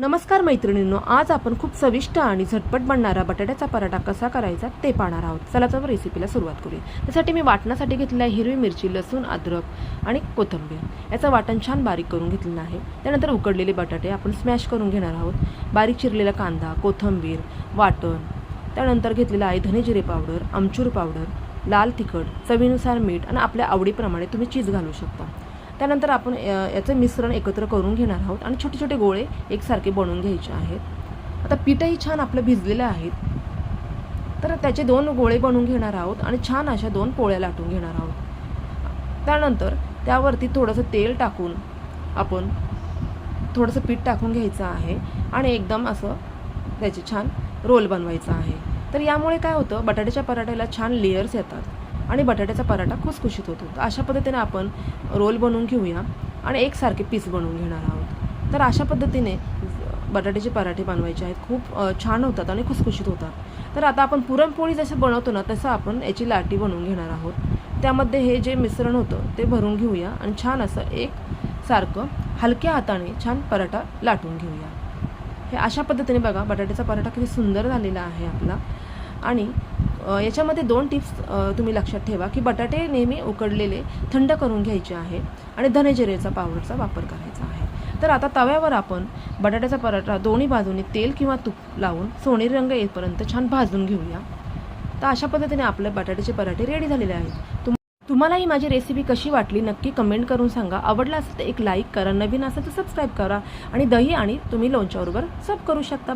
नमस्कार मैत्रिणींनो, आज आपण खूप चविष्ट आणि झटपट बनणारा बटाट्याचा पराठा कसा करायचा ते पाहणार आहोत। चला तर रेसिपीला सुरुवात करूया। त्यासाठी मी वाटण्यासाठी घेतलेला आहे हिरवी मिरची, लसूण, अद्रक आणि कोथिंबीर याचं वाटण छान बारीक करून घेतलेलं आहे। त्यानंतर उकडलेले बटाटे आपण स्मॅश करून घेणार आहोत। बारीक चिरलेला कांदा, कोथिंबीर, वाटण, त्यानंतर घेतलेला आहे धने जिरे पावडर, आमचूर पावडर, लाल तिखट, चवीनुसार मीठ आणि आपल्या आवडीप्रमाणे तुम्ही चीज घालू शकता। त्यानंतर आपण याचं मिश्रण एकत्र करून घेणार आहोत आणि छोटे छोटे गोळे एकसारखे बनवून घ्यायचे आहेत। आता पीठही छान आपलं भिजलेलं आहे, तर त्याचे 2 गोळे बनवून घेणार आहोत आणि छान अशा 2 पोळ्या लाटून घेणार आहोत। त्यानंतर त्यावरती थोडंसं तेल टाकून आपण थोडंसं पीठ टाकून घ्यायचं आहे आणि एकदम असं त्याचे छान रोल बनवायचा आहे। तर यामुळे काय होतं, बटाट्याच्या पराठ्याला छान लेयर्स येतात आणि बटाट्याचा पराठा खुसखुशीत होतो। तर अशा पद्धतीने आपण रोल बनवून घेऊया आणि एकसारखे पीस बनवून घेणार आहोत। तर अशा पद्धतीने बटाट्याचे पराठे बनवायचे आहेत, खूप छान होतात आणि खुसखुशीत होतात। तर आता आपण पुरणपोळी जसं बनवतो ना, तसं आपण याची लाटी बनवून घेणार आहोत। त्यामध्ये हे जे मिश्रण होतं ते भरून घेऊया आणि छान असं एकसारखं हलक्या हाताने छान पराठा लाटून घेऊया। हे अशा पद्धतीने बघा, बटाट्याचा पराठा किती सुंदर झालेला आहे आपला। आणि याच्यामध्ये 2 टिप्स तुम्ही लक्षात ठेवा की बटाटे नेहमी उकडलेले थंड करून घ्यायचे आहे आणि धने जिरेचा पावडरचा वापर करायचा आहे। तर आता तव्यावर आपण बटाट्याचा पराठा दोन्ही बाजूनी तेल किंवा तूप लावून सोनेरी रंग येईपर्यंत छान भाजून घेऊया। तर अशा पद्धतीने आपले बटाट्याचे पराठे रेडी झालेले आहेत। तुम्हाला ही माझी रेसिपी कशी वाटली नक्की कमेंट करून सांगा। आवडला असेल तर एक लाईक करा, नवीन असेल तर सबस्क्राईब करा आणि दही आणि तुम्ही लोणच्याबरोबर सर्व करू शकता।